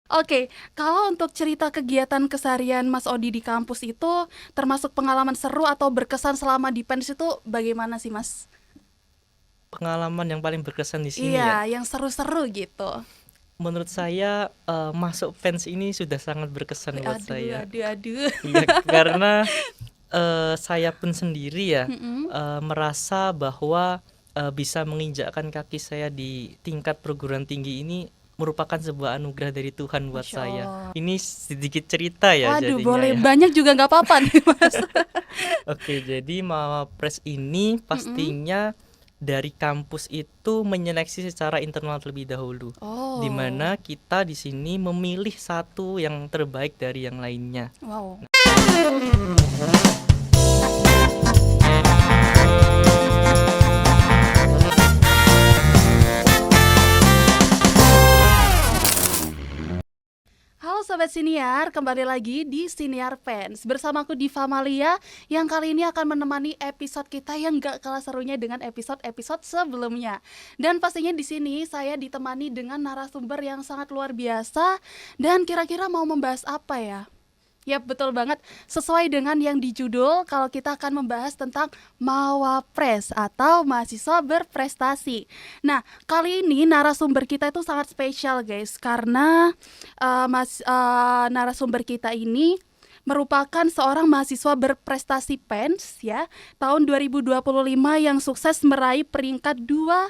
Oke, kalau untuk cerita kegiatan keseharian Mas Odi di kampus itu, termasuk pengalaman seru atau berkesan selama di PENS itu bagaimana sih, Mas? Pengalaman yang paling berkesan di sini Iya, ya, yang seru-seru gitu. menurut saya masuk fans ini sudah sangat berkesan buat Aduh, saya. aduh, aduh. Iya, karena saya pun sendiri ya Mm-mm. merasa bahwa bisa menginjakkan kaki saya di tingkat perguruan tinggi ini merupakan sebuah anugerah dari Tuhan buat Masya saya. Allah. Ini sedikit cerita ya Waduh, jadinya boleh ya. banyak juga nggak apa-apa nih, Mas. Oke, jadi Mawapres ini Mm-mm. pastinya dari kampus itu menyeleksi secara internal terlebih dahulu, di Oh, mana kita di sini memilih satu yang terbaik dari yang lainnya. wow. Halo Sobat Siniar, kembali lagi di Siniar Fans. Bersamaku Diva Malia yang kali ini akan menemani episode kita yang gak kalah serunya dengan episode-episode sebelumnya. Dan pastinya di sini saya ditemani dengan narasumber yang sangat luar biasa. Dan kira-kira mau membahas apa ya? Yap, betul banget. Sesuai dengan yang di judul, kalau kita akan membahas tentang Mawapres atau mahasiswa berprestasi. Nah, kali ini narasumber kita itu sangat spesial, guys, karena narasumber kita ini merupakan seorang mahasiswa berprestasi PENS ya, tahun 2025 yang sukses meraih peringkat 2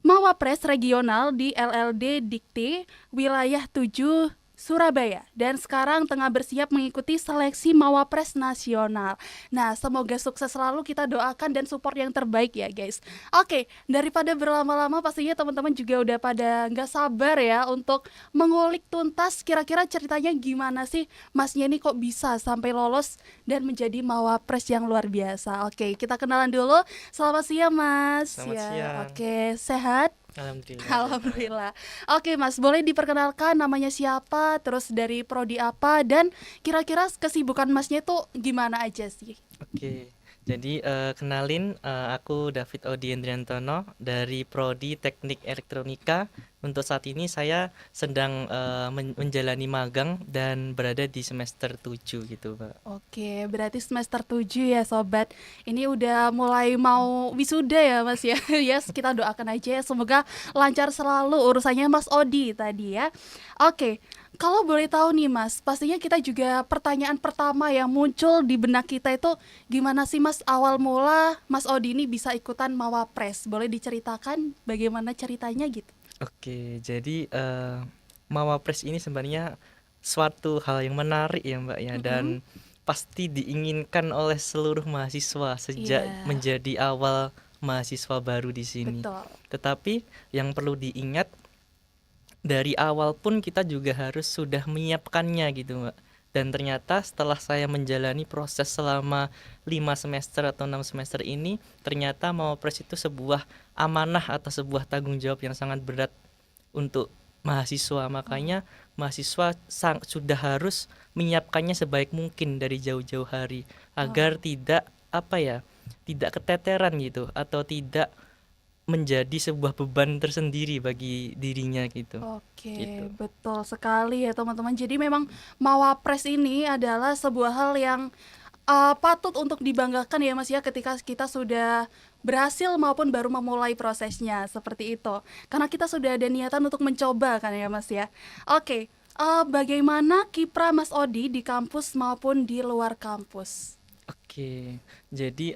Mawapres regional di LLD Dikti wilayah 7 Surabaya dan sekarang tengah bersiap mengikuti seleksi Mawapres nasional. Nah, semoga sukses selalu, kita doakan dan support yang terbaik ya guys. Oke, daripada berlama-lama pastinya teman-teman juga udah pada nggak sabar ya untuk mengulik tuntas kira-kira ceritanya gimana sih masnya ini kok bisa sampai lolos dan menjadi Mawapres yang luar biasa. Oke, kita kenalan dulu. Selamat siang Mas. Selamat Ya, siang. oke, sehat? Alhamdulillah sehat. Alhamdulillah. Oke Mas, boleh diperkenalkan namanya siapa, terus dari prodi apa, dan kira-kira kesibukan Masnya itu gimana aja sih? Oke, jadi kenalin, aku David Odi Endriantono dari Prodi Teknik Elektronika. Untuk saat ini saya sedang menjalani magang dan berada di semester 7 gitu, Pak. Oke, berarti semester 7 ya sobat. Ini udah mulai mau wisuda ya Mas ya. Yes, kita doakan aja ya semoga lancar selalu urusannya Mas Odi tadi ya. Oke, kalau boleh tahu nih Mas, pastinya kita juga pertanyaan pertama yang muncul di benak kita itu gimana sih Mas awal mula Mas Odi ini bisa ikutan Mawapres? Boleh diceritakan bagaimana ceritanya gitu? Oke, jadi Mawapres ini sebenarnya suatu hal yang menarik ya, Mbak ya, dan Mm-mm. pasti diinginkan oleh seluruh mahasiswa sejak Iya, menjadi awal mahasiswa baru di sini. betul. Tetapi yang perlu diingat dari awal pun kita juga harus sudah menyiapkannya gitu Mbak. Dan ternyata setelah saya menjalani proses selama 5 semester atau 6 semester ini, ternyata Mawapres itu sebuah amanah atau sebuah tanggung jawab yang sangat berat untuk mahasiswa. Oh, Makanya mahasiswa sudah harus menyiapkannya sebaik mungkin dari jauh-jauh hari oh. agar tidak apa ya, tidak keteteran gitu atau tidak menjadi sebuah beban tersendiri bagi dirinya gitu. Oke, Gitu. betul sekali ya teman-teman. Jadi memang Mawapres ini adalah sebuah hal yang patut untuk dibanggakan ya Mas ya ketika kita sudah berhasil maupun baru memulai prosesnya seperti itu. Karena kita sudah ada niatan untuk mencoba kan ya Mas ya. Oke, bagaimana kiprah Mas Odi di kampus maupun di luar kampus? Oke, jadi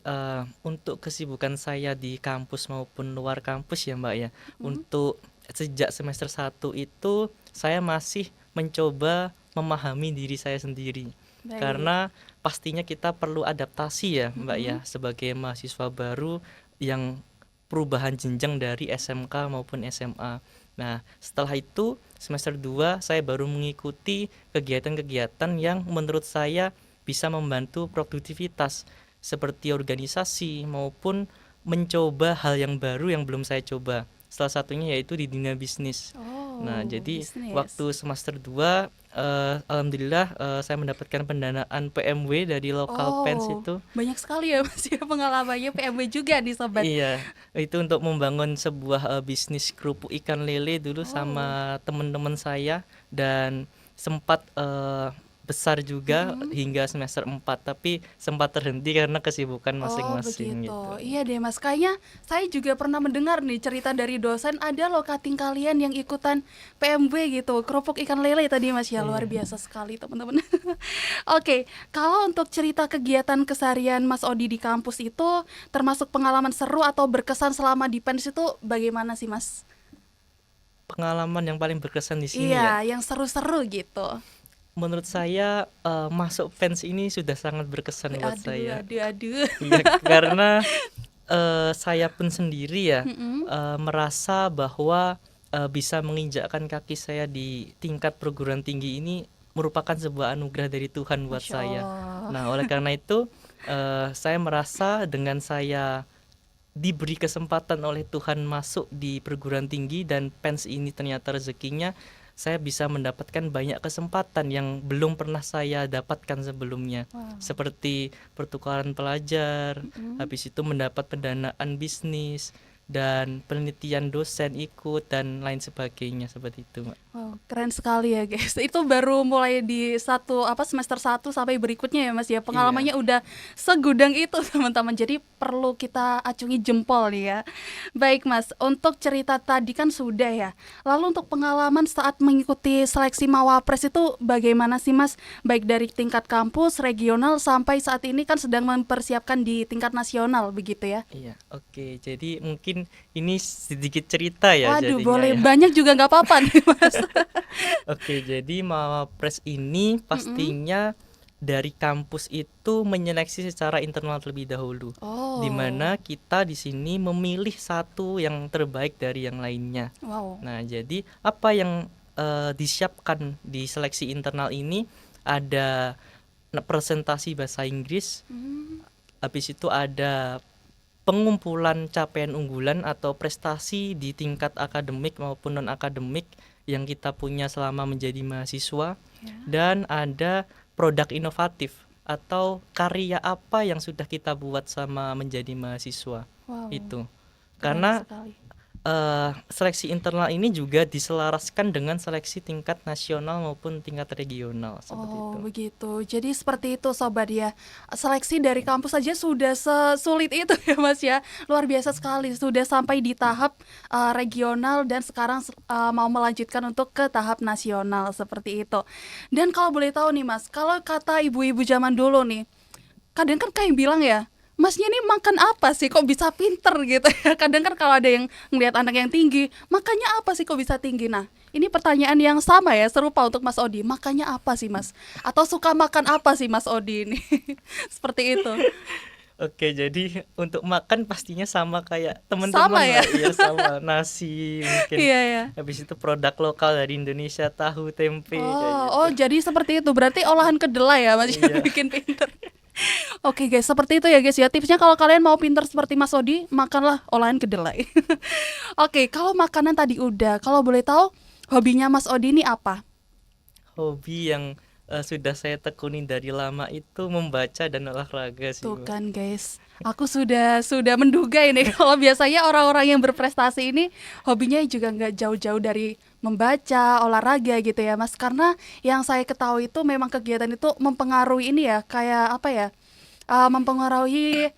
untuk kesibukan saya di kampus maupun luar kampus ya Mbak ya, Hmm, untuk sejak semester 1 itu saya masih mencoba memahami diri saya sendiri. baik. Karena pastinya kita perlu adaptasi ya Mbak ya, Mm-mm. sebagai mahasiswa baru yang perubahan jenjang dari SMK maupun SMA. Nah, setelah itu semester 2 saya baru mengikuti kegiatan-kegiatan yang menurut saya bisa membantu produktivitas seperti organisasi maupun mencoba hal yang baru yang belum saya coba. Salah satunya yaitu di dunia bisnis. Nah, Oh, jadi bisnis. waktu semester 2, alhamdulillah saya mendapatkan pendanaan PMW dari lokal Pens Oh, itu. banyak sekali ya Mas ya pengalamannya PMW juga nih sobat. Iya, itu untuk membangun sebuah bisnis kerupuk ikan lele dulu Oh, sama teman-teman saya, dan sempat besar juga mm-mm. hingga semester 4, tapi sempat terhenti karena kesibukan Oh masing-masing begitu. gitu. Iya deh Mas, kayaknya saya juga pernah mendengar nih cerita dari dosen ada loh kating kalian yang ikutan PMW gitu, kerupuk ikan lele tadi Mas ya, luar Iya. biasa sekali teman-teman. Oke, kalau untuk cerita kegiatan keseharian Mas Odi di kampus itu termasuk pengalaman seru atau berkesan selama di PENS itu bagaimana sih Mas? Pengalaman yang paling berkesan di sini ya. Iya, yang seru-seru gitu. Menurut saya masuk Pens ini sudah sangat berkesan buat Aduh, saya. aduh, aduh. Iya, karena saya pun sendiri ya Mm-mm. merasa bahwa bisa menginjakkan kaki saya di tingkat perguruan tinggi ini merupakan sebuah anugerah dari Tuhan buat Masya saya. Allah. Nah, oleh karena itu saya merasa dengan saya diberi kesempatan oleh Tuhan masuk di perguruan tinggi dan Pens ini ternyata rezekinya, saya bisa mendapatkan banyak kesempatan yang belum pernah saya dapatkan sebelumnya, Wow. seperti pertukaran pelajar, Mm-mm. habis itu mendapat pendanaan bisnis dan penelitian dosen ikut dan lain sebagainya seperti itu, Mbak. Wow, keren sekali ya guys. Itu baru mulai di semester 1 sampai berikutnya ya Mas ya. Iya. Pengalamannya udah segudang itu teman-teman. Jadi perlu kita acungi jempol nih ya. Baik Mas, untuk cerita tadi kan sudah ya. Lalu untuk pengalaman saat mengikuti seleksi Mawapres itu bagaimana sih Mas? Baik dari tingkat kampus, regional sampai saat ini kan sedang mempersiapkan di tingkat nasional begitu ya. Iya, oke. Jadi mungkin ini sedikit cerita ya Waduh, jadinya boleh ya. banyak juga nggak apa-apa nih Mas. Oke, jadi Mawapres ini Mm-mm. pastinya dari kampus itu menyeleksi secara internal terlebih dahulu, di Oh, mana kita di sini memilih satu yang terbaik dari yang lainnya. wow. Nah, jadi apa yang disiapkan di seleksi internal ini ada presentasi bahasa Inggris, Hmm. habis itu ada pengumpulan capaian unggulan atau prestasi di tingkat akademik maupun non akademik yang kita punya selama menjadi mahasiswa, Ya. dan ada produk inovatif atau karya apa yang sudah kita buat selama menjadi mahasiswa Wow, itu. keren Karena sekali. seleksi internal ini juga diselaraskan dengan seleksi tingkat nasional maupun tingkat regional seperti Oh, itu. begitu. Jadi seperti itu sobat ya. Seleksi dari kampus saja sudah sesulit itu ya Mas ya. Luar biasa sekali. Sudah sampai di tahap regional dan sekarang mau melanjutkan untuk ke tahap nasional seperti itu. Dan kalau boleh tahu nih Mas, kalau kata ibu-ibu zaman dulu nih, kadang kan kayak bilang ya, Masnya ini makan apa sih kok bisa pinter gitu ya. Kadang kan kalau ada yang ngelihat anak yang tinggi, makannya apa sih kok bisa tinggi. Nah, ini pertanyaan yang sama ya, serupa untuk Mas Odi. Makannya apa sih Mas? Atau suka makan apa sih Mas Odi ini? Seperti itu. Oke, jadi untuk makan pastinya sama kayak Sama teman-teman ya. Mbak. Iya, sama nasi mungkin. Iya ya. Habis itu produk lokal dari Indonesia, tahu, tempe kayak Oh gitu. jadi seperti itu. Berarti olahan kedelai ya Mas yang Iya. bikin pinter. Oke guys, seperti itu ya guys ya. Tipsnya kalau kalian mau pinter seperti Mas Odi, makanlah olahan kedelai. Oke, kalau makanan tadi udah. Kalau boleh tahu, hobinya Mas Odi ini apa? Hobi yang sudah saya tekuni dari lama itu membaca dan olahraga sih, Tuh Mbak. kan guys, aku sudah menduga ini kalau biasanya orang-orang yang berprestasi ini hobinya juga nggak jauh-jauh dari membaca, olahraga gitu ya Mas. Karena yang saya ketahui itu memang kegiatan itu mempengaruhi ini ya, kayak apa ya, mempengaruhi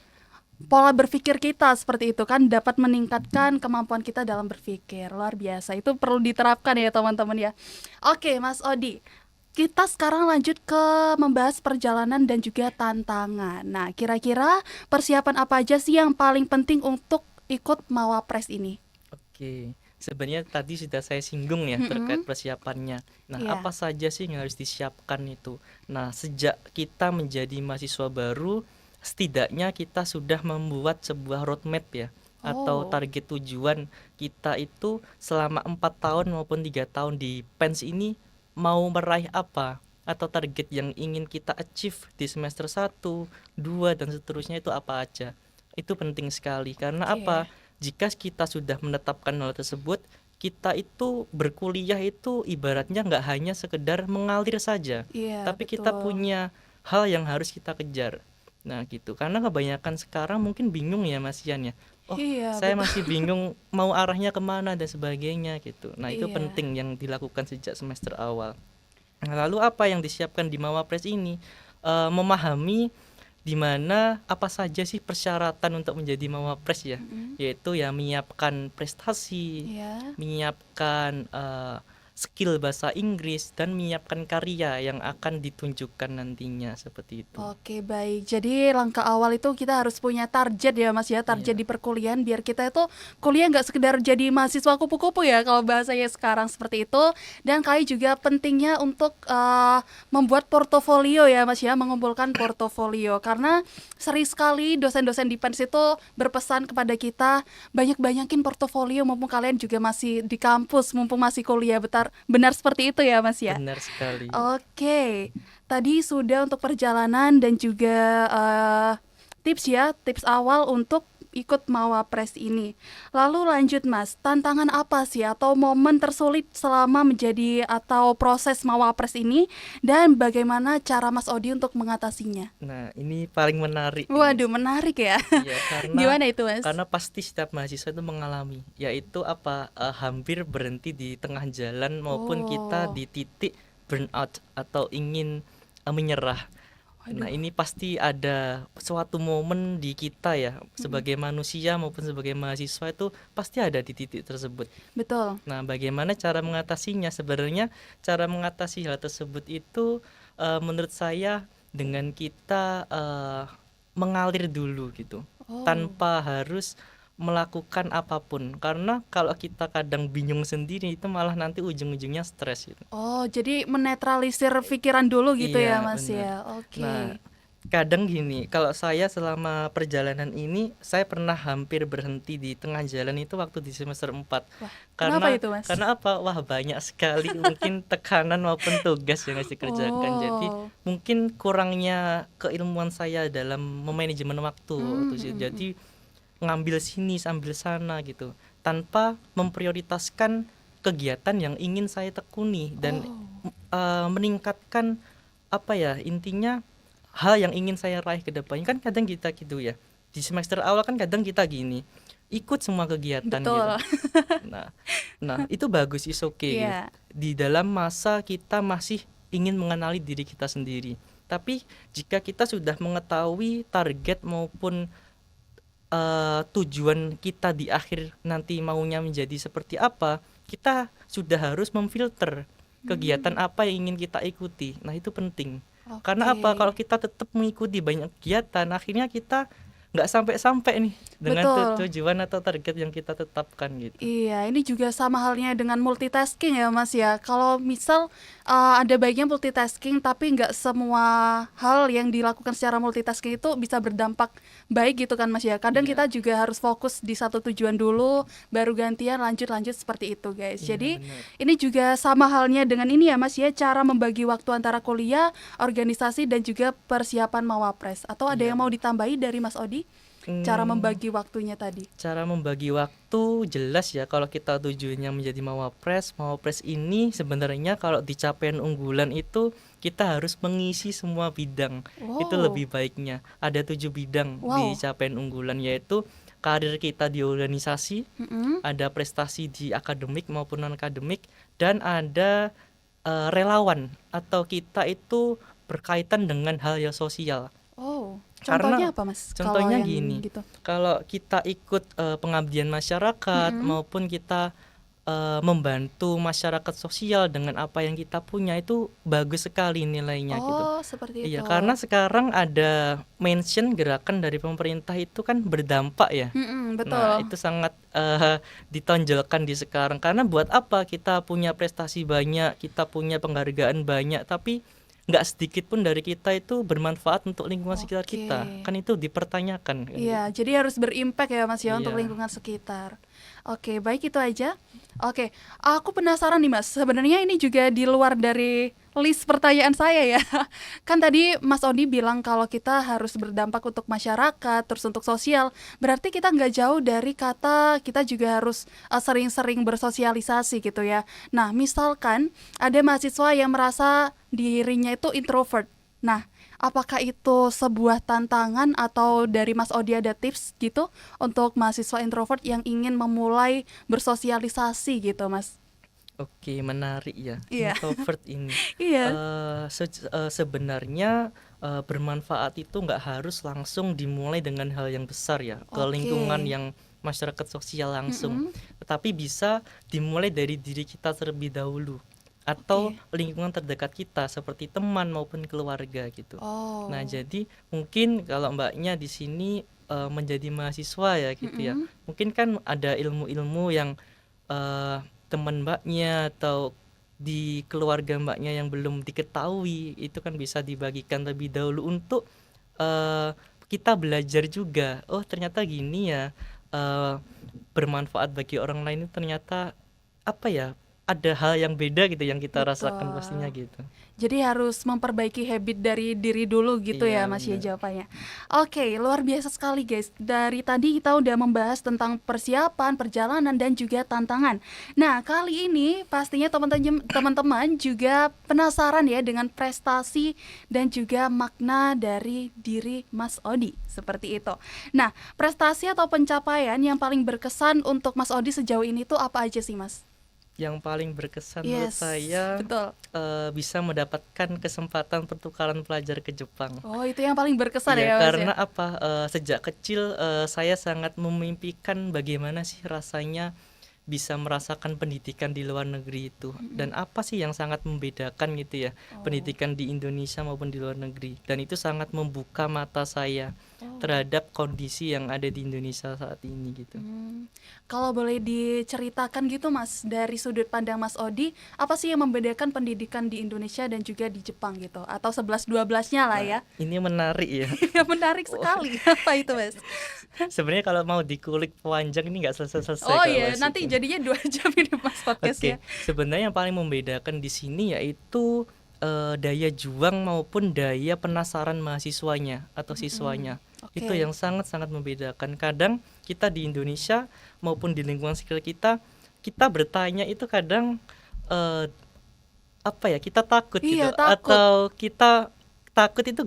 pola berpikir kita seperti itu kan, dapat meningkatkan kemampuan kita dalam berpikir. Luar biasa, itu perlu diterapkan ya teman-teman ya. Oke Mas Odi, kita sekarang lanjut ke membahas perjalanan dan juga tantangan. Nah, kira-kira persiapan apa aja sih yang paling penting untuk ikut Mawapres ini? Oke, sebenarnya tadi sudah saya singgung ya terkait Mm-mm. persiapannya. Nah, Iya. apa saja sih yang harus disiapkan itu? Nah, sejak kita menjadi mahasiswa baru, setidaknya kita sudah membuat sebuah roadmap ya, atau Oh, target tujuan kita itu selama 4 tahun maupun 3 tahun di PENS ini mau meraih apa, atau target yang ingin kita achieve di semester 1, 2 dan seterusnya itu apa aja. Itu penting sekali karena oke. apa? Jika kita sudah menetapkan hal tersebut, kita itu berkuliah itu ibaratnya nggak hanya sekedar mengalir saja, Iya, tapi kita betul. punya hal yang harus kita kejar. Nah gitu, karena kebanyakan sekarang mungkin bingung ya Mas Ian ya. Oh, Iya, saya betul. masih bingung mau arahnya kemana dan sebagainya gitu. Nah itu Iya. penting yang dilakukan sejak semester awal. Nah, lalu apa yang disiapkan di Mawapres ini? Memahami di mana apa saja sih persyaratan untuk menjadi Mawapres ya, Mm-mm. yaitu ya menyiapkan prestasi, Iya. menyiapkan skill bahasa Inggris, dan menyiapkan karya yang akan ditunjukkan nantinya seperti itu. Oke, baik. Jadi langkah awal itu kita harus punya target ya Mas ya, target Iya, di perkuliahan biar kita itu kuliah nggak sekedar jadi mahasiswa kupu-kupu ya kalau bahasanya sekarang seperti itu. Dan kali juga pentingnya untuk membuat portofolio ya Mas ya, mengumpulkan portofolio. Karena sering sekali dosen-dosen di PENS itu berpesan kepada kita banyak-banyakin portofolio mumpung kalian juga masih di kampus, mumpung masih kuliah. Benar seperti itu ya Mas ya. benar sekali. Oke, tadi sudah untuk perjalanan dan juga tips ya, tips awal untuk ikut Mawapres ini. Lalu lanjut Mas, tantangan apa sih atau momen tersulit selama menjadi atau proses Mawapres ini dan bagaimana cara Mas Odi untuk mengatasinya? Nah, ini paling menarik ini. Waduh, menarik ya. Iya, Gimana itu Mas? karena pasti setiap mahasiswa itu mengalami, yaitu apa, hampir berhenti di tengah jalan maupun kita Oh, di titik burnout atau ingin menyerah. Nah, waduh, ini pasti ada suatu momen di kita ya, mm-mm, sebagai manusia maupun sebagai mahasiswa itu pasti ada di titik tersebut. betul. Nah, bagaimana cara mengatasinya? Sebenarnya cara mengatasi hal tersebut itu menurut saya dengan kita mengalir dulu gitu, Oh. tanpa harus melakukan apapun. Karena kalau kita kadang bingung sendiri itu malah nanti ujung-ujungnya stres gitu. Oh, jadi menetralisir pikiran dulu gitu ya, Iya, Mas benar. ya. Nah, Oke. kadang gini, kalau saya selama perjalanan ini, saya pernah hampir berhenti di tengah jalan itu waktu di semester 4. Wah, kenapa Karena itu, Mas? karena apa? Wah, banyak sekali mungkin tekanan maupun tugas yang harus dikerjakan. Jadi, Oh. mungkin kurangnya keilmuan saya dalam memanajemen waktu waktu itu. Hmm. Jadi, ngambil sini sambil sana gitu, tanpa memprioritaskan kegiatan yang ingin saya tekuni dan Oh. meningkatkan apa ya, intinya hal yang ingin saya raih ke depannya. Kan kadang kita gitu ya, di semester awal kan kadang kita gini, ikut semua kegiatan gitu. Betul. Nah, itu bagus, is okay gitu. Iya. Di dalam masa kita masih ingin mengenali diri kita sendiri. Tapi jika kita sudah mengetahui target maupun tujuan kita di akhir nanti maunya menjadi seperti apa, kita sudah harus memfilter kegiatan Hmm. apa yang ingin kita ikuti. Nah, itu penting. Karena apa? Oke. Kalau kita tetap mengikuti banyak kegiatan, akhirnya kita nggak sampai-sampai nih dengan Betul. tujuan atau target yang kita tetapkan gitu. Iya, ini juga sama halnya dengan multitasking ya Mas ya. Kalau misal ada baiknya multitasking, tapi nggak semua hal yang dilakukan secara multitasking itu bisa berdampak baik gitu kan Mas ya. Kadang Iya, kita juga harus fokus di satu tujuan dulu, baru gantian lanjut-lanjut seperti itu guys. iya Jadi benar. ini juga sama halnya dengan ini ya Mas ya, cara membagi waktu antara kuliah, organisasi dan juga persiapan Mawapres. Atau ada Iya yang mau benar. ditambahi dari Mas Odi? Cara Hmm, membagi waktunya tadi. Cara membagi waktu jelas ya, kalau kita tujuannya menjadi Mawapres. Mawapres ini sebenarnya kalau di capaian unggulan itu kita harus mengisi semua bidang. Itu Wow. lebih baiknya. Ada 7 bidang di Wow. capaian unggulan, yaitu karir kita di organisasi, Mm-mm. ada prestasi di akademik maupun non akademik, dan ada relawan atau kita itu berkaitan dengan hal yang sosial. Oh, contohnya Karena apa Mas? Kalau contohnya yang gini, gitu. kalau kita ikut pengabdian masyarakat Mm-mm. maupun kita membantu masyarakat sosial dengan apa yang kita punya, itu bagus sekali nilainya gitu. Oh, seperti Iya, itu. karena sekarang ada mention gerakan dari pemerintah itu kan berdampak ya. Mm-mm, Nah, betul. itu sangat ditonjolkan di sekarang. Karena buat apa kita punya prestasi banyak, kita punya penghargaan banyak, tapi nggak sedikit pun dari kita itu bermanfaat untuk lingkungan sekitar Oke. kita. Kan itu dipertanyakan kan Iya, gitu. jadi harus berimpact ya Mas ya untuk Iya. lingkungan sekitar. Oke, baik itu aja. Oke, aku penasaran nih Mas. Sebenarnya ini juga di luar dari list pertanyaan saya ya. Kan tadi Mas Odi bilang kalau kita harus berdampak untuk masyarakat, terus untuk sosial. Berarti kita nggak jauh dari kata kita juga harus sering-sering bersosialisasi gitu ya. Nah, misalkan ada mahasiswa yang merasa dirinya itu introvert. Nah, apakah itu sebuah tantangan atau dari Mas Odi ada tips gitu untuk mahasiswa introvert yang ingin memulai bersosialisasi gitu, Mas? Oke, menarik ya, Iya. introvert ini. Iya. Sebenarnya bermanfaat itu nggak harus langsung dimulai dengan hal yang besar ya, ke Oke. lingkungan yang masyarakat sosial langsung. Mm-mm. Tetapi bisa dimulai dari diri kita terlebih dahulu, atau Oke. lingkungan terdekat kita seperti teman maupun keluarga gitu. Nah, Oh. jadi mungkin kalau mbaknya di sini menjadi mahasiswa ya gitu ya. Mm-mm. Mungkin kan ada ilmu-ilmu yang eh, teman mbaknya atau di keluarga mbaknya yang belum diketahui, itu kan bisa dibagikan lebih dahulu untuk eh, kita belajar juga. Oh, ternyata gini ya, eh, bermanfaat bagi orang lain itu ternyata apa ya? Ada hal yang beda gitu yang kita rasakan pastinya Betul. gitu. Jadi harus memperbaiki habit dari diri dulu gitu Iya, ya Mas ya benar. jawabannya. Oke, luar biasa sekali guys. Dari tadi kita udah membahas tentang persiapan, perjalanan dan juga tantangan. Nah, kali ini pastinya teman-teman juga penasaran ya dengan prestasi dan juga makna dari diri Mas Odi. Seperti itu. Nah, prestasi atau pencapaian yang paling berkesan untuk Mas Odi sejauh ini tuh apa aja sih, Mas? Yang paling berkesan menurut Yes, saya betul. bisa mendapatkan kesempatan pertukaran pelajar ke Jepang. Oh, itu yang paling berkesan Iya, ya, Mas ya? karena apa? Sejak kecil saya sangat memimpikan bagaimana sih rasanya bisa merasakan pendidikan di luar negeri itu, dan apa sih yang sangat membedakan gitu ya Oh. pendidikan di Indonesia maupun di luar negeri, dan itu sangat membuka mata saya Oh. terhadap kondisi yang ada di Indonesia saat ini gitu. Kalau boleh diceritakan gitu Mas, dari sudut pandang Mas Odi, apa sih yang membedakan pendidikan di Indonesia dan juga di Jepang gitu? Atau 11-12-nya lah ya? Ini menarik ya. Menarik sekali. Apa itu Mas? Sebenarnya kalau mau dikulik panjang ini nggak selesai-selesai Oh Kak iya, Mas nanti itu. jadinya 2 jam ini Mas Oke, podcastnya. sebenarnya yang paling membedakan di sini yaitu daya juang maupun daya penasaran mahasiswanya atau siswanya. Itu Oke. yang sangat-sangat membedakan. Kadang kita di Indonesia maupun di lingkungan sekitar kita, kita bertanya itu kadang eh, apa ya, kita takut gitu, Iya, takut. atau kita takut itu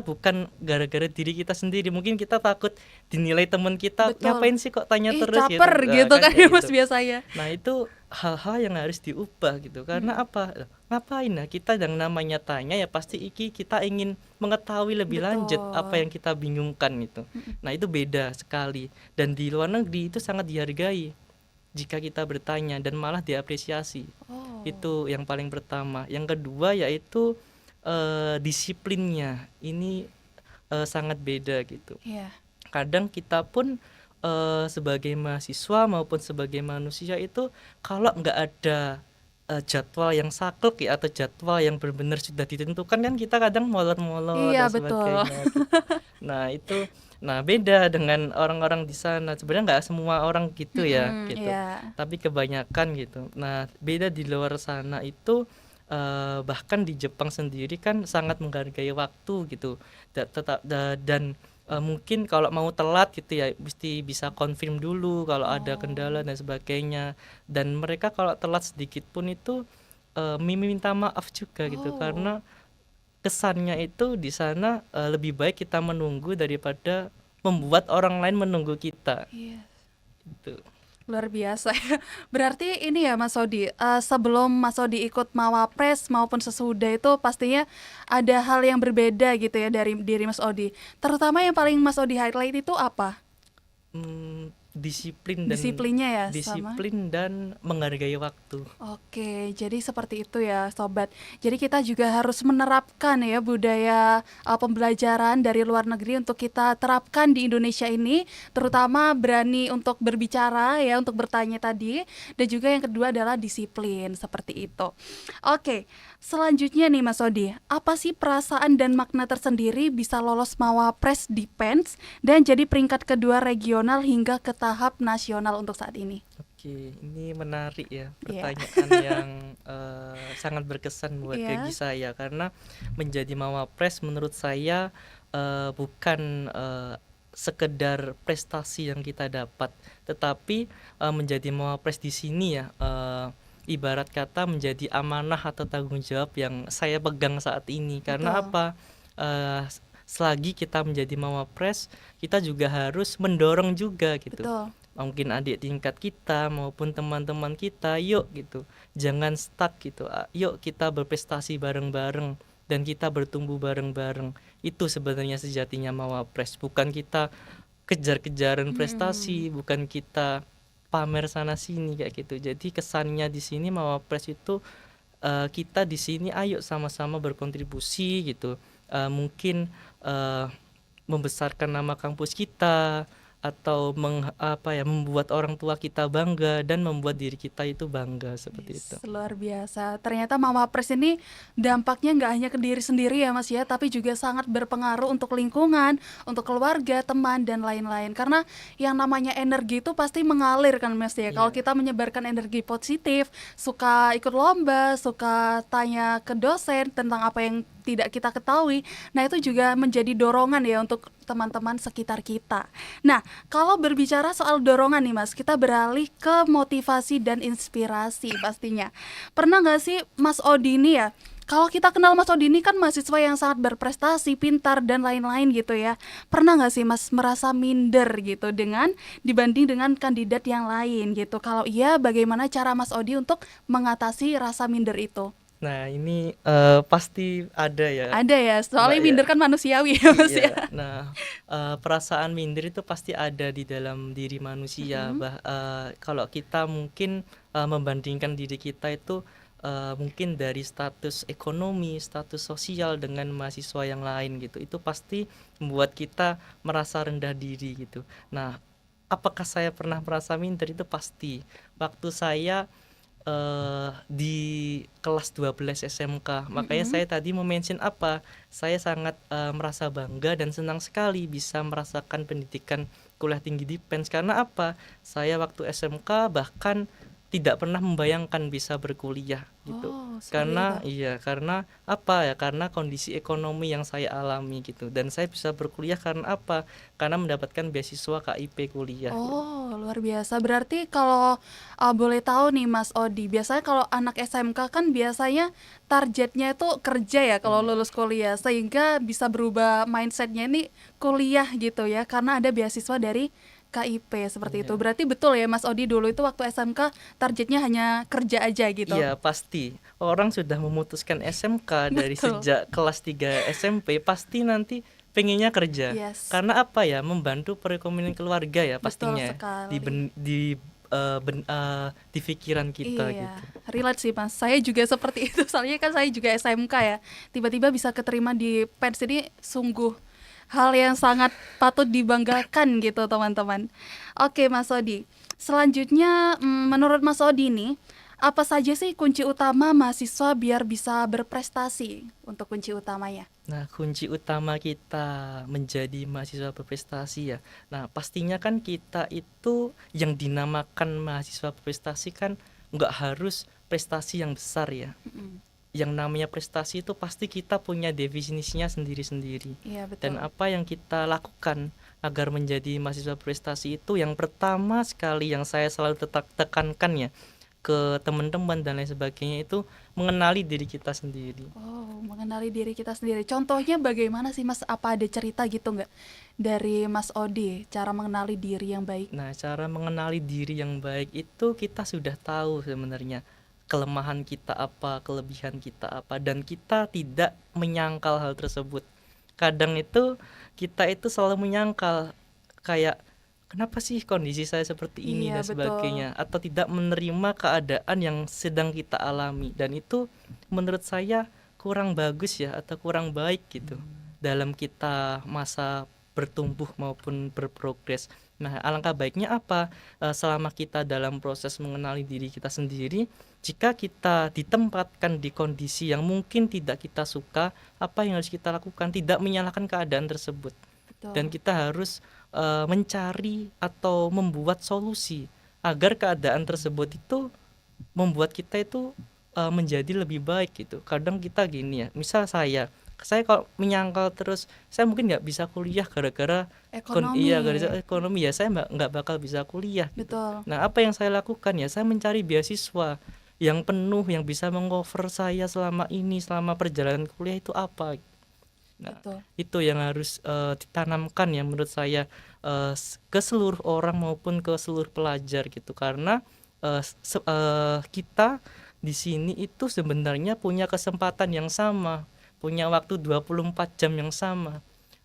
bukan gara-gara diri kita sendiri, mungkin kita takut dinilai teman kita, Betul. ngapain sih kok tanya Ih, terus gitu. caper Nah, gitu kan ya kayak Mas gitu. biasanya. Nah, itu hal-hal yang harus diubah gitu. Karena apa? Ngapain ya kita yang namanya tanya, ya pasti kita ingin mengetahui lebih lanjut apa Betul. yang kita bingungkan itu. Nah, itu beda sekali. Dan di luar negeri itu sangat dihargai jika kita bertanya, dan malah diapresiasi. Oh. Itu yang paling pertama. Yang kedua yaitu disiplinnya. Ini sangat beda gitu. Iya. Kadang kita pun sebagai mahasiswa maupun sebagai manusia itu, kalau nggak ada jadwal yang saklek ya, atau jadwal yang benar-benar sudah ditentukan, kan kita kadang molor-molor Iya, dan betul. sebagainya gitu. Nah, itu beda dengan orang-orang di sana. Sebenarnya nggak semua orang gitu ya gitu, Iya. tapi kebanyakan gitu. Nah, beda di luar sana itu, bahkan di Jepang sendiri kan sangat menghargai waktu gitu. Dan mungkin kalau mau telat gitu ya mesti bisa confirm dulu kalau ada kendala dan sebagainya. Dan mereka kalau telat sedikit pun itu minta maaf juga gitu, Oh. karena kesannya itu di sana lebih baik kita menunggu daripada membuat orang lain menunggu kita Iya. gitu. Luar biasa ya. Berarti ini ya Mas Odi, sebelum Mas Odi ikut Mawapres maupun sesudah itu pastinya ada hal yang berbeda gitu ya dari diri Mas Odi. Terutama yang paling Mas Odi highlight itu apa? Disiplin Disiplinnya ya sama. dan menghargai waktu. Oke, jadi seperti itu ya sobat. Jadi kita juga harus menerapkan ya budaya pembelajaran dari luar negeri untuk kita terapkan di Indonesia ini, terutama berani untuk berbicara ya, untuk bertanya tadi, dan juga yang kedua adalah disiplin seperti itu. Oke, selanjutnya nih Mas Odi, apa sih perasaan dan makna tersendiri bisa lolos Mawapres di PENS dan jadi peringkat kedua regional hingga ke tahap nasional untuk saat ini? Oke, ini menarik ya, Iya. pertanyaan yang sangat berkesan buat Iya, bagi saya karena menjadi mawapres menurut saya bukan sekedar prestasi yang kita dapat, tetapi menjadi mawapres di sini ya ibarat kata menjadi amanah atau tanggung jawab yang saya pegang saat ini. Karena betul. apa? Eh, Selagi kita menjadi mawapres, kita juga harus mendorong juga gitu, Betul. mungkin adik tingkat kita maupun teman-teman kita, yuk gitu, jangan stuck gitu. Yuk kita berprestasi bareng-bareng dan kita bertumbuh bareng-bareng. Itu sebenarnya sejatinya mawapres, bukan kita kejar-kejaran Mm-mm. prestasi, bukan kita pamer sana sini kayak gitu. Jadi kesannya di sini mawapres itu kita di sini ayo sama-sama berkontribusi gitu. Mungkin eh, membesarkan nama kampus kita atau membuat orang tua kita bangga dan membuat diri kita itu bangga seperti itu. Yes, luar biasa. Ternyata Mama Pres ini dampaknya nggak hanya ke diri sendiri ya Mas ya, tapi juga sangat berpengaruh untuk lingkungan, untuk keluarga, teman, dan lain-lain. Karena yang namanya energi itu pasti mengalir kan Mas ya. Kalau Iya, kita menyebarkan energi positif, suka ikut lomba, suka tanya ke dosen tentang apa yang tidak kita ketahui, nah itu juga menjadi dorongan ya untuk teman-teman sekitar kita. Nah, kalau berbicara soal dorongan nih Mas, kita beralih ke motivasi dan inspirasi pastinya. Pernah nggak sih Mas Odi ini ya, kalau kita kenal Mas Odi ini kan mahasiswa yang sangat berprestasi, pintar dan lain-lain gitu ya. Pernah nggak sih Mas merasa minder gitu dibanding dengan kandidat yang lain gitu? Kalau iya, bagaimana cara Mas Odi untuk mengatasi rasa minder itu? nah ini pasti ada ya Ada ya, Mbak soalnya ya. minder kan manusiawi ya Mas ya. Iya, nah perasaan minder itu pasti ada di dalam diri manusia. Mm-mm. Kalau kita mungkin membandingkan diri kita itu mungkin dari status ekonomi, status sosial dengan mahasiswa yang lain gitu, itu pasti membuat kita merasa rendah diri gitu. Nah, apakah saya pernah merasa minder? Itu pasti. Waktu saya di kelas 12 SMK. Makanya Mm-mm. saya tadi mention apa? Saya sangat merasa bangga dan senang sekali bisa merasakan pendidikan kuliah tinggi di PENS. Karena apa? Saya waktu SMK bahkan tidak pernah membayangkan bisa berkuliah gitu. Oh, seperti itu. Karena apa ya? Karena kondisi ekonomi yang saya alami gitu. Dan saya bisa berkuliah karena apa? Karena mendapatkan beasiswa KIP kuliah gitu. Oh, luar biasa. Berarti kalau boleh tahu nih Mas Odi, biasanya kalau anak SMK kan biasanya targetnya itu kerja ya kalau Iya. lulus kuliah, sehingga bisa berubah mindsetnya ini kuliah gitu ya, karena ada beasiswa dari KIP seperti itu. Iya. Berarti betul ya Mas Odi dulu itu waktu SMK targetnya hanya kerja aja gitu. Iya, pasti. Orang sudah memutuskan SMK dari Betul. sejak kelas 3 SMP, pasti nanti pengennya kerja. Yes, Karena apa ya? Membantu perekonomian keluarga ya betul pastinya. sekali. Di pikiran kita Iya, gitu. relate sih Mas. Saya juga seperti itu. Soalnya kan saya juga SMK ya. Tiba-tiba bisa keterima di PENS ini sungguh hal yang sangat patut dibanggakan gitu teman-teman. Oke Mas Odi. Selanjutnya menurut Mas Odi nih, apa saja sih kunci utama mahasiswa biar bisa berprestasi untuk kunci utamanya? Nah, kunci utama kita menjadi mahasiswa berprestasi ya. Nah, pastinya kan kita itu yang dinamakan mahasiswa berprestasi kan nggak harus prestasi yang besar ya. Mm-mm. Yang namanya prestasi itu pasti kita punya definisinya sendiri-sendiri. Iya Dan betul. apa yang kita lakukan agar menjadi mahasiswa prestasi itu, yang pertama sekali yang saya selalu tekankan ya ke teman-teman dan lain sebagainya, itu mengenali diri kita sendiri. Oh, mengenali diri kita sendiri. Contohnya bagaimana sih Mas? Apa ada cerita gitu nggak dari Mas Odi cara mengenali diri yang baik? Nah, cara mengenali diri yang baik itu kita sudah tahu sebenarnya kelemahan kita apa, kelebihan kita apa, dan kita tidak menyangkal hal tersebut. Kadang itu kita itu selalu menyangkal kayak kenapa sih kondisi saya seperti ini Iya dan betul. sebagainya, atau tidak menerima keadaan yang sedang kita alami, dan itu menurut saya kurang bagus ya atau kurang baik gitu dalam kita masa bertumbuh maupun berprogres. Nah, alangkah baiknya apa? Selama kita dalam proses mengenali diri kita sendiri, jika kita ditempatkan di kondisi yang mungkin tidak kita suka, apa yang harus kita lakukan? Tidak menyalahkan keadaan tersebut. Dan Betul. kita harus mencari atau membuat solusi agar keadaan tersebut itu membuat kita itu menjadi lebih baik gitu. Kadang kita gini ya, misal saya kalau menyangkal terus, saya mungkin nggak bisa kuliah gara-gara Ekonomi. gara-gara ekonomi, ya saya nggak bakal bisa kuliah gitu. Betul. Nah, apa yang saya lakukan ya, saya mencari beasiswa yang penuh, yang bisa mengcover saya selama perjalanan kuliah itu apa. Nah, Betul. itu yang harus ditanamkan ya menurut saya, ke seluruh orang maupun ke seluruh pelajar gitu. Karena kita di sini itu sebenarnya punya kesempatan yang sama, punya waktu 24 jam yang sama.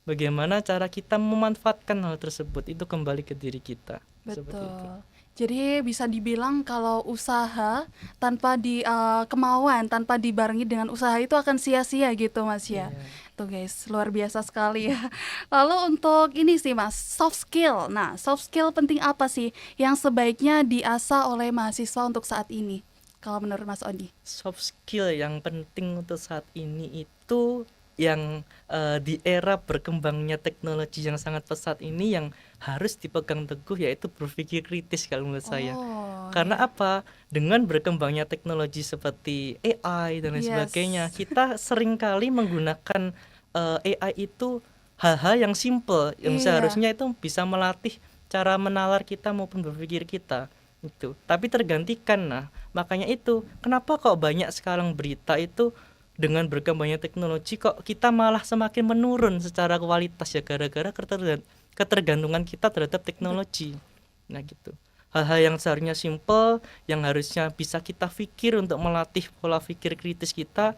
Bagaimana cara kita memanfaatkan hal tersebut itu kembali ke diri kita. Seperti itu. Betul. Jadi bisa dibilang kalau usaha tanpa kemauan, tanpa dibarengi dengan usaha itu akan sia-sia gitu Mas ya. Iya. Tuh guys, luar biasa sekali ya. Lalu untuk ini sih Mas, soft skill. Nah, soft skill penting apa sih yang sebaiknya diasah oleh mahasiswa untuk saat ini? Kalau menurut Mas Odi? Soft skill yang penting untuk saat ini itu yang di era berkembangnya teknologi yang sangat pesat ini yang harus dipegang teguh, yaitu berpikir kritis kalau menurut saya. Oh, Karena iya. apa? Dengan berkembangnya teknologi seperti AI dan lain Yes. sebagainya, kita seringkali menggunakan AI itu hal-hal yang simple yang Iya. seharusnya itu bisa melatih cara menalar kita maupun berpikir kita itu. Tapi tergantikan. Nah, makanya itu kenapa kok banyak sekarang berita itu dengan berkembangnya teknologi kok kita malah semakin menurun secara kualitas ya, gara-gara ketergantungan kita terhadap teknologi. Nah gitu. Hal-hal yang seharusnya simple, yang harusnya bisa kita pikir untuk melatih pola pikir kritis kita,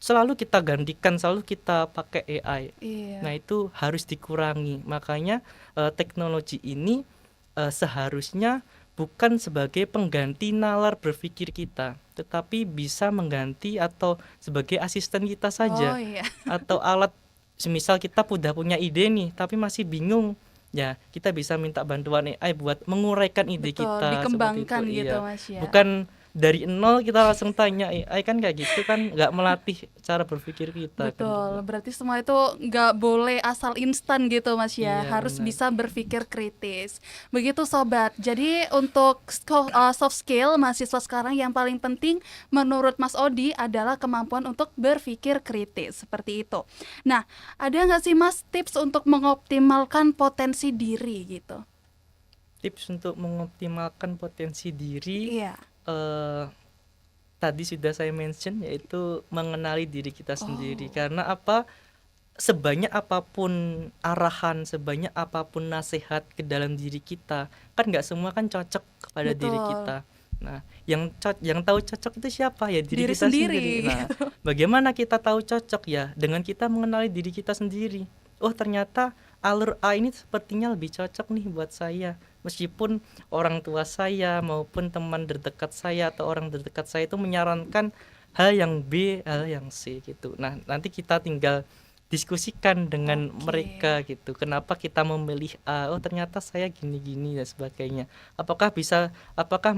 selalu kita gantikan, selalu kita pakai AI. Iya. Nah itu harus dikurangi. Makanya teknologi ini seharusnya bukan sebagai pengganti nalar berpikir kita, tetapi bisa mengganti atau sebagai asisten kita saja. Oh iya. Atau alat, semisal kita udah punya ide nih tapi masih bingung, ya kita bisa minta bantuan AI buat menguraikan ide Betul, kita. dikembangkan seperti itu. gitu Iya. Mas ya. Bukan dari nol kita langsung tanya AI, kan kayak gitu kan nggak melatih cara berpikir kita. Betul, Kan. berarti semua itu nggak boleh asal instan gitu Mas ya, Iya, harus benar. bisa berpikir kritis. Begitu Sobat, jadi untuk soft skill mahasiswa sekarang yang paling penting menurut Mas Odi adalah kemampuan untuk berpikir kritis, seperti itu. Nah, ada nggak sih Mas tips untuk mengoptimalkan potensi diri gitu? Tips untuk mengoptimalkan potensi diri, Iya. tadi sudah saya mention, yaitu mengenali diri kita sendiri. Oh. Karena apa? Sebanyak apapun arahan, sebanyak apapun nasihat ke dalam diri kita, kan nggak semua kan cocok kepada diri Betul. kita. Nah, yang tahu cocok itu siapa? Ya diri kita sendiri, sendiri. Nah, gitu. bagaimana kita tahu cocok ya? Dengan kita mengenali diri kita sendiri. Oh, ternyata alur A ini sepertinya lebih cocok nih buat saya. Meskipun orang tua saya maupun teman terdekat saya atau orang terdekat saya itu menyarankan hal yang B, hal yang C gitu. Nah, nanti kita tinggal diskusikan dengan Oke. mereka gitu. Kenapa kita memilih A? Oh, ternyata saya gini-gini dan sebagainya. Apakah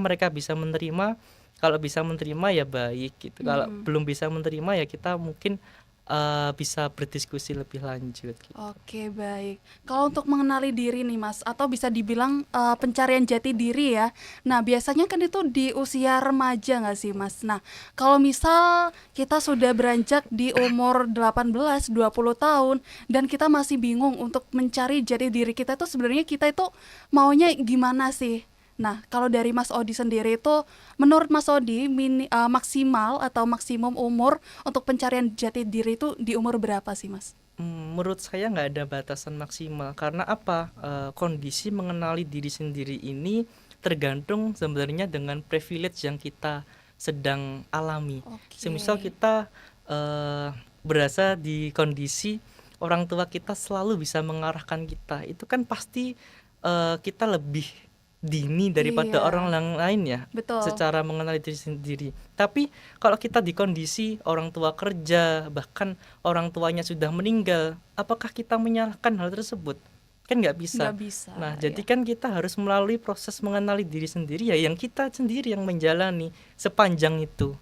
mereka bisa menerima? Kalau bisa menerima ya baik gitu. Kalau belum bisa menerima ya kita mungkin bisa berdiskusi lebih lanjut gitu. Oke, baik. Kalau untuk mengenali diri nih Mas, atau bisa dibilang pencarian jati diri ya. Nah, biasanya kan itu di usia remaja nggak sih Mas? Nah, kalau misal kita sudah beranjak di umur 18, 20 tahun dan kita masih bingung untuk mencari jati diri kita itu sebenarnya kita itu maunya gimana sih? Nah, kalau dari Mas Odi sendiri itu, menurut Mas Odi maksimal atau maksimum umur untuk pencarian jati diri itu di umur berapa sih Mas? Menurut saya nggak ada batasan maksimal. Karena apa? Kondisi mengenali diri sendiri ini tergantung sebenarnya dengan privilege yang kita sedang alami. Oke. Semisal kita berasa di kondisi orang tua kita selalu bisa mengarahkan kita, itu kan pasti kita lebih dini daripada Iya. orang lain ya. Betul. Secara mengenali diri sendiri. Tapi kalau kita di kondisi orang tua kerja, bahkan orang tuanya sudah meninggal, apakah kita menyalahkan hal tersebut? Kan nggak bisa. Nggak bisa. Nah, ya. jadi kan kita harus melalui proses mengenali diri sendiri ya, yang kita sendiri yang menjalani sepanjang itu.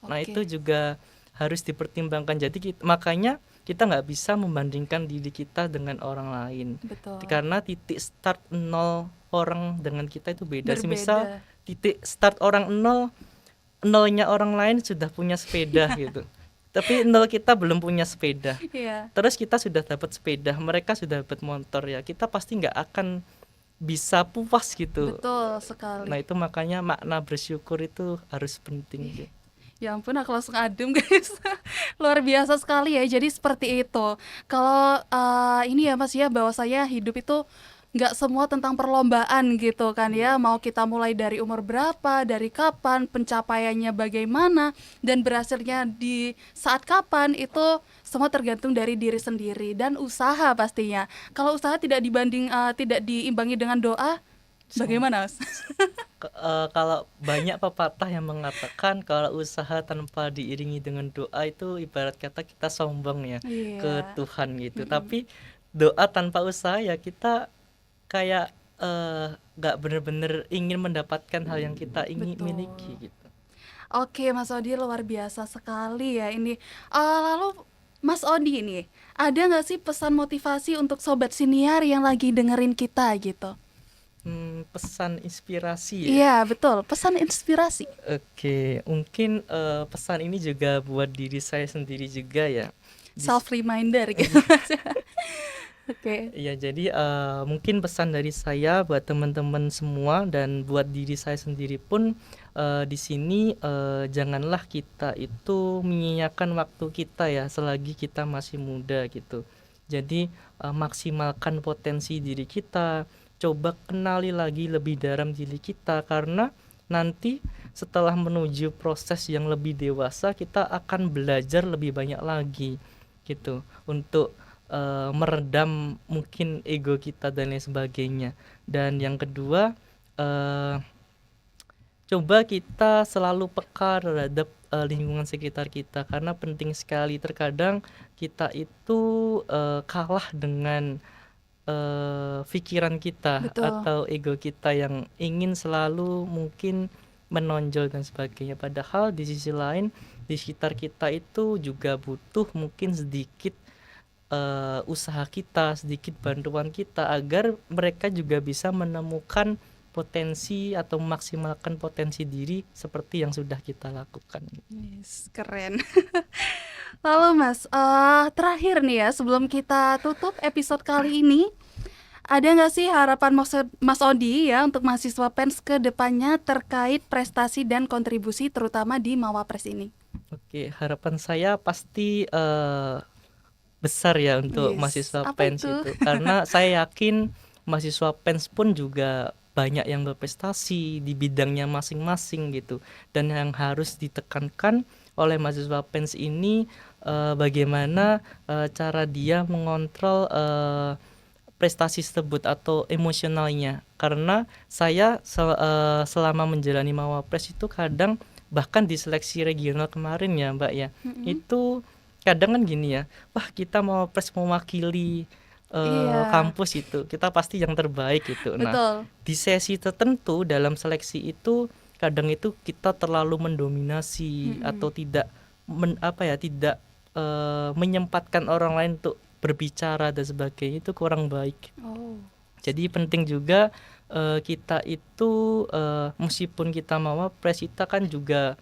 Nah, Oke. itu juga harus dipertimbangkan. Jadi makanya kita nggak bisa membandingkan diri kita dengan orang lain. Betul. Karena titik start nol orang dengan kita itu beda. Semisal Berbeda. titik start orang nol, nolnya orang lain sudah punya sepeda gitu. Tapi nol kita belum punya sepeda. Iya. Terus kita sudah dapat sepeda, mereka sudah dapat motor ya. Kita pasti nggak akan bisa puas gitu. Betul sekali. Nah itu makanya makna bersyukur itu harus penting. Gitu. Ya ampun, aku langsung adem guys. Luar biasa sekali ya. Jadi seperti itu. Kalau ini ya Mas ya, bahwa saya hidup itu nggak semua tentang perlombaan gitu kan ya. Mau kita mulai dari umur berapa, dari kapan, pencapaiannya bagaimana, dan berhasilnya di saat kapan, itu semua tergantung dari diri sendiri dan usaha pastinya. Kalau usaha tidak diimbangi dengan doa, bagaimana Mas? Kalau banyak pepatah yang mengatakan kalau usaha tanpa diiringi dengan doa itu ibarat kata kita sombong ya ke Tuhan gitu. Tapi doa tanpa usaha ya kita kayak nggak benar-benar ingin mendapatkan hal yang kita ingin miliki gitu. Oke Mas Odi, luar biasa sekali ya ini. Lalu Mas Odi ini ada nggak sih pesan motivasi untuk sobat siniar yang lagi dengerin kita gitu? Pesan inspirasi ya? Iya betul, pesan inspirasi. Oke, mungkin pesan ini juga buat diri saya sendiri juga ya. Self reminder gitu. Oke. Ya jadi mungkin pesan dari saya buat teman-teman semua dan buat diri saya sendiri pun di sini janganlah kita itu menyia-nyiakan waktu kita ya selagi kita masih muda gitu. Jadi maksimalkan potensi diri kita. Coba kenali lagi lebih dalam diri kita karena nanti setelah menuju proses yang lebih dewasa kita akan belajar lebih banyak lagi gitu untuk meredam mungkin ego kita dan lain sebagainya. Dan yang kedua coba kita selalu peka terhadap lingkungan sekitar kita karena penting sekali. Terkadang kita itu kalah dengan pikiran kita. Betul. Atau ego kita yang ingin selalu mungkin menonjol dan sebagainya, padahal di sisi lain di sekitar kita itu juga butuh mungkin sedikit usaha kita, sedikit bantuan kita agar mereka juga bisa menemukan potensi atau memaksimalkan potensi diri seperti yang sudah kita lakukan. Yes, keren. Lalu Mas, terakhir nih ya sebelum kita tutup episode kali ini, ada nggak sih harapan Mas Odi ya untuk mahasiswa PENS ke depannya terkait prestasi dan kontribusi terutama di Mawapres ini? Oke, harapan saya pasti besar ya untuk mahasiswa PENS itu karena saya yakin mahasiswa PENS pun juga banyak yang berprestasi di bidangnya masing-masing gitu. Dan yang harus ditekankan oleh mahasiswa PENS ini bagaimana cara dia mengontrol prestasi tersebut atau emosionalnya. Karena saya selama menjalani Mawapres itu kadang bahkan di seleksi regional kemarin ya Mbak ya, itu kadang kan gini ya, wah kita Mawapres mewakili kampus itu, kita pasti yang terbaik gitu. Betul. Nah di sesi tertentu dalam seleksi itu kadang itu kita terlalu mendominasi atau tidak tidak menyempatkan orang lain untuk berbicara dan sebagainya, itu kurang baik. Jadi penting juga kita itu meskipun kita Mawapres, kita kan juga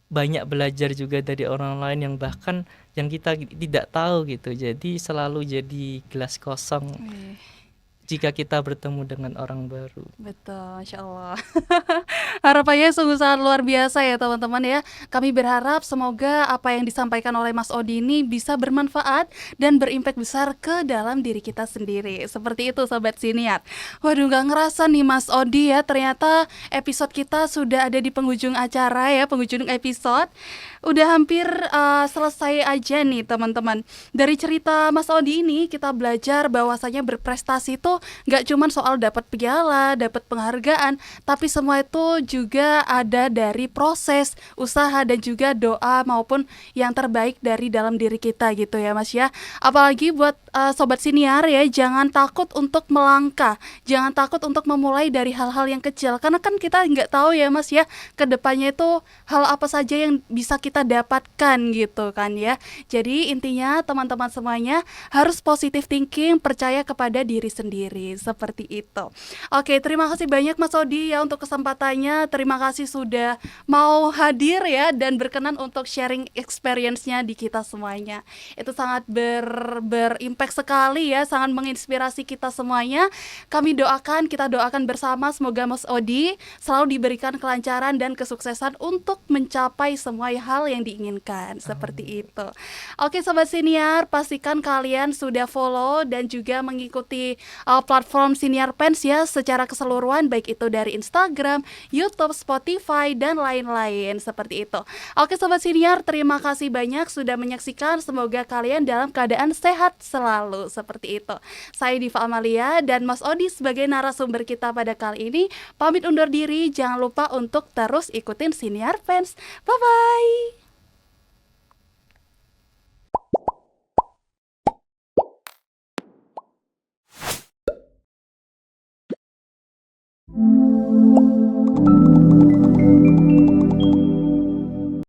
banyak belajar juga dari orang lain yang bahkan yang kita tidak tahu gitu. Jadi selalu jadi gelas kosong jika kita bertemu dengan orang baru. Betul, Masya Allah. Harapannya sungguh sangat luar biasa ya teman-teman ya. Kami berharap semoga apa yang disampaikan oleh Mas Odi ini bisa bermanfaat dan berimpact besar ke dalam diri kita sendiri. Seperti itu Sobat Siniar. Waduh, gak ngerasa nih Mas Odi ya, ternyata episode kita sudah ada di penghujung acara ya, penghujung episode. Udah hampir selesai aja nih teman-teman. Dari cerita Mas Odi ini kita belajar bahwasanya berprestasi itu gak cuma soal dapat piala, dapat penghargaan, tapi semua itu juga ada dari proses, usaha dan juga doa maupun yang terbaik dari dalam diri kita gitu ya Mas ya. Apalagi buat sobat siniar ya, jangan takut untuk melangkah, jangan takut untuk memulai dari hal-hal yang kecil, karena kan kita nggak tahu ya Mas ya, kedepannya itu hal apa saja yang bisa kita dapatkan gitu kan ya. Jadi intinya teman-teman semuanya harus positive thinking, percaya kepada diri sendiri, seperti itu. Oke, terima kasih banyak Mas Odi ya untuk kesempatannya, terima kasih sudah mau hadir ya dan berkenan untuk sharing experience-nya di kita semuanya. Itu sangat berimpact sekali ya, sangat menginspirasi kita semuanya. Kita doakan bersama semoga Mas Odi selalu diberikan kelancaran dan kesuksesan untuk mencapai semua hal yang diinginkan, seperti itu. Oke sobat siniar, pastikan kalian sudah follow dan juga mengikuti platform Siniar Pens ya secara keseluruhan, baik itu dari Instagram, YouTube, Spotify dan lain-lain, seperti itu. Oke sobat siniar, terima kasih banyak sudah menyaksikan, semoga kalian dalam keadaan sehat selalu, seperti itu. Saya Diva Amalia dan Mas Odi sebagai narasumber kita pada kali ini pamit undur diri. Jangan lupa untuk terus ikutin Siniar Pens. Bye bye.